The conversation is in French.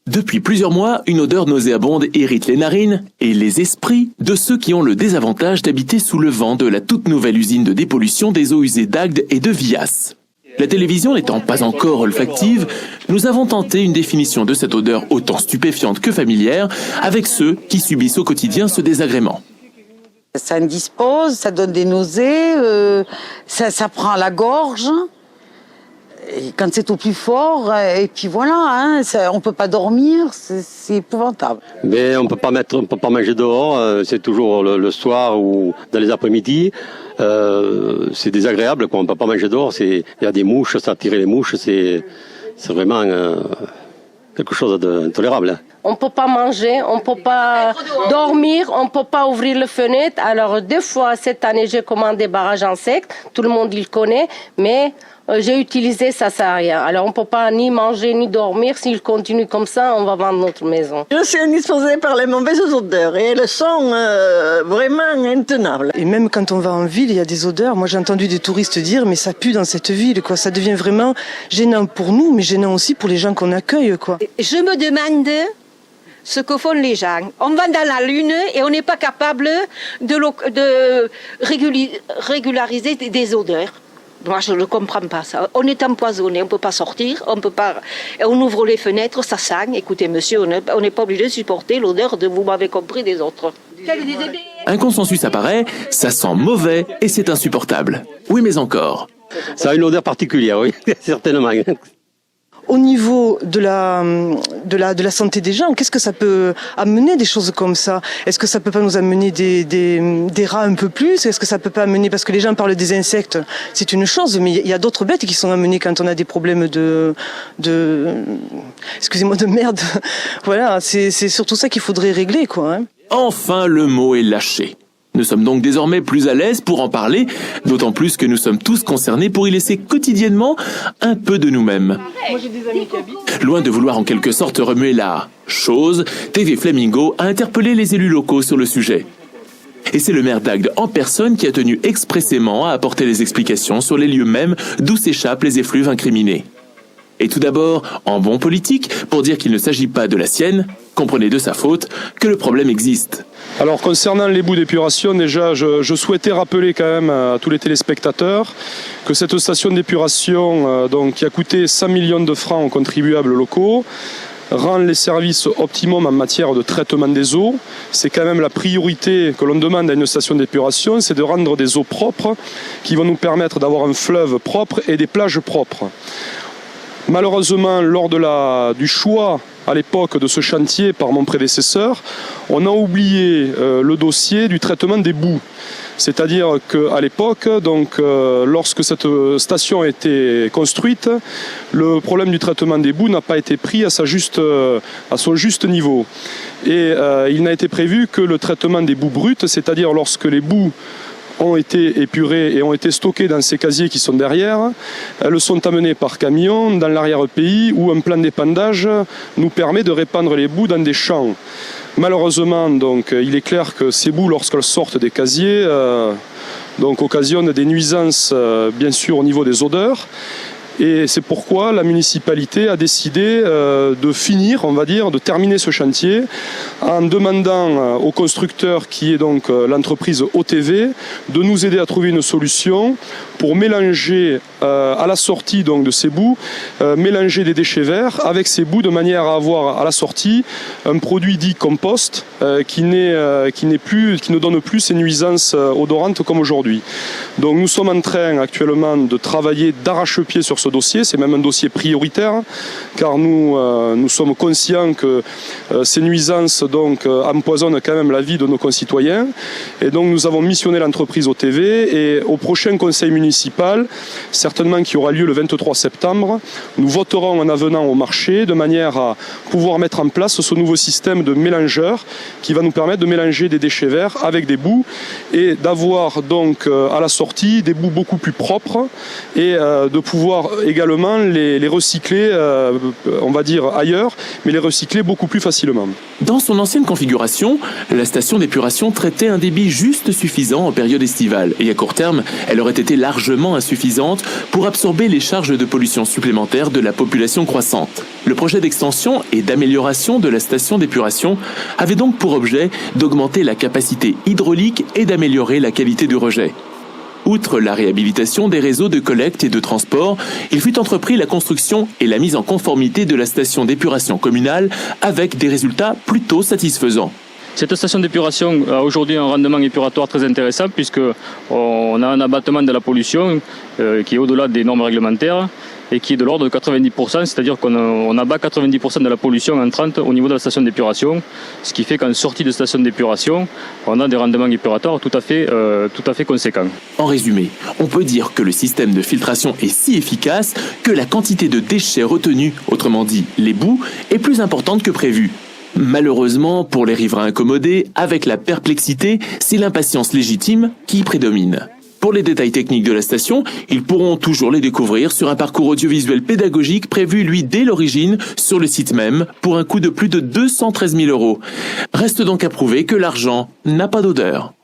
Depuis plusieurs mois, une odeur nauséabonde irrite les narines et les esprits de ceux qui ont le désavantage d'habiter sous le vent de la toute nouvelle usine de dépollution des eaux usées d'Agde et de Vias. La télévision n'étant pas encore olfactive, nous avons tenté une définition de cette odeur autant stupéfiante que familière avec ceux qui subissent au quotidien ce désagrément. Ça indispose, ça donne des nausées, ça prend à la gorge. Et quand c'est au plus fort, et puis voilà, on peut pas dormir, c'est épouvantable. Mais on peut pas manger dehors, c'est toujours le soir ou dans les après-midi. C'est désagréable, quoi. On peut pas manger dehors. Il y a des mouches, ça attire les mouches, c'est vraiment quelque chose d'intolérable. On peut pas manger, on peut pas dormir, on peut pas ouvrir les fenêtres. Alors deux fois cette année j'ai commandé des barrages insectes, tout le monde le connaît, mais j'ai utilisé, ça sert à rien. Alors on peut pas ni manger ni dormir. S'il continue comme ça, on va vendre notre maison. Je suis indisposée par les mauvaises odeurs et elles sont vraiment intenables. Et même quand on va en ville, il y a des odeurs. Moi j'ai entendu des touristes dire mais ça pue dans cette ville, quoi. Ça devient vraiment gênant pour nous, mais gênant aussi pour les gens qu'on accueille, quoi. Je me demande ce que font les gens. On va dans la Lune et on n'est pas capable de régulariser des odeurs. Moi, je ne comprends pas ça. On est empoisonné, on ne peut pas sortir, on ouvre les fenêtres, ça sent. Écoutez, monsieur, on n'est pas obligé de supporter l'odeur de, vous m'avez compris, des autres. Un consensus apparaît, ça sent mauvais et c'est insupportable. Oui, mais encore. Ça a une odeur particulière, oui, certainement. Au niveau de la santé des gens, qu'est-ce que ça peut amener des choses comme ça? Est-ce que ça peut pas nous amener des rats un peu plus? Est-ce que ça peut pas amener, parce que les gens parlent des insectes, c'est une chose, mais il y a d'autres bêtes qui sont amenées quand on a des problèmes excusez-moi, de merde. Voilà, c'est surtout ça qu'il faudrait régler, quoi. Enfin, le mot est lâché. Nous sommes donc désormais plus à l'aise pour en parler, d'autant plus que nous sommes tous concernés pour y laisser quotidiennement un peu de nous-mêmes. Moi, j'ai des amis qui habitent. Loin de vouloir en quelque sorte remuer la chose, TV Flamingo a interpellé les élus locaux sur le sujet. Et c'est le maire d'Agde en personne qui a tenu expressément à apporter les explications sur les lieux mêmes d'où s'échappent les effluves incriminés. Et tout d'abord, en bon politique, pour dire qu'il ne s'agit pas de la sienne, comprenez de sa faute que le problème existe. Alors concernant les boues d'épuration, déjà je souhaitais rappeler quand même à tous les téléspectateurs que cette station d'épuration qui a coûté 100 millions de francs aux contribuables locaux rend les services optimum en matière de traitement des eaux. C'est quand même la priorité que l'on demande à une station d'épuration, c'est de rendre des eaux propres qui vont nous permettre d'avoir un fleuve propre et des plages propres. Malheureusement, lors du choix à l'époque de ce chantier par mon prédécesseur, on a oublié le dossier du traitement des boues. C'est-à-dire qu'à l'époque, lorsque cette station a été construite, le problème du traitement des boues n'a pas été pris à son juste niveau. Et il n'a été prévu que le traitement des boues brutes, c'est-à-dire lorsque les boues ont été épurées et ont été stockées dans ces casiers qui sont derrière. Elles sont amenées par camion dans l'arrière-pays où un plan d'épandage nous permet de répandre les boues dans des champs. Malheureusement, il est clair que ces boues, lorsqu'elles sortent des casiers, occasionnent des nuisances, bien sûr, au niveau des odeurs. Et c'est pourquoi la municipalité a décidé de terminer ce chantier en demandant au constructeur, qui est donc l'entreprise OTV, de nous aider à trouver une solution pour mélanger à la sortie de ces boues, mélanger des déchets verts avec ces boues de manière à avoir à la sortie un produit dit compost qui ne donne plus ces nuisances odorantes comme aujourd'hui. Donc nous sommes en train actuellement de travailler d'arrache-pied sur ce dossier, c'est même un dossier prioritaire car nous sommes conscients que ces nuisances empoisonnent quand même la vie de nos concitoyens et donc nous avons missionné l'entreprise OTV et au prochain conseil municipal municipal, certainement qui aura lieu le 23 septembre. Nous voterons un avenant au marché de manière à pouvoir mettre en place ce nouveau système de mélangeur qui va nous permettre de mélanger des déchets verts avec des boues et d'avoir donc à la sortie des boues beaucoup plus propres et de pouvoir également les recycler, on va dire ailleurs, mais les recycler beaucoup plus facilement. Dans son ancienne configuration, la station d'épuration traitait un débit juste suffisant en période estivale et à court terme, elle aurait été largement insuffisante pour absorber les charges de pollution supplémentaires de la population croissante. Le projet d'extension et d'amélioration de la station d'épuration avait donc pour objet d'augmenter la capacité hydraulique et d'améliorer la qualité du rejet. Outre la réhabilitation des réseaux de collecte et de transport, il fut entrepris la construction et la mise en conformité de la station d'épuration communale avec des résultats plutôt satisfaisants. Cette station d'épuration a aujourd'hui un rendement épuratoire très intéressant puisqu'on a un abattement de la pollution qui est au-delà des normes réglementaires et qui est de l'ordre de 90%, c'est-à-dire qu'on abat 90% de la pollution entrante au niveau de la station d'épuration, ce qui fait qu'en sortie de station d'épuration, on a des rendements épuratoires tout à fait conséquents. En résumé, on peut dire que le système de filtration est si efficace que la quantité de déchets retenus, autrement dit les boues, est plus importante que prévu. Malheureusement, pour les riverains incommodés, avec la perplexité, c'est l'impatience légitime qui prédomine. Pour les détails techniques de la station, ils pourront toujours les découvrir sur un parcours audiovisuel pédagogique prévu, lui, dès l'origine, sur le site même, pour un coût de plus de 213 000 €. Reste donc à prouver que l'argent n'a pas d'odeur.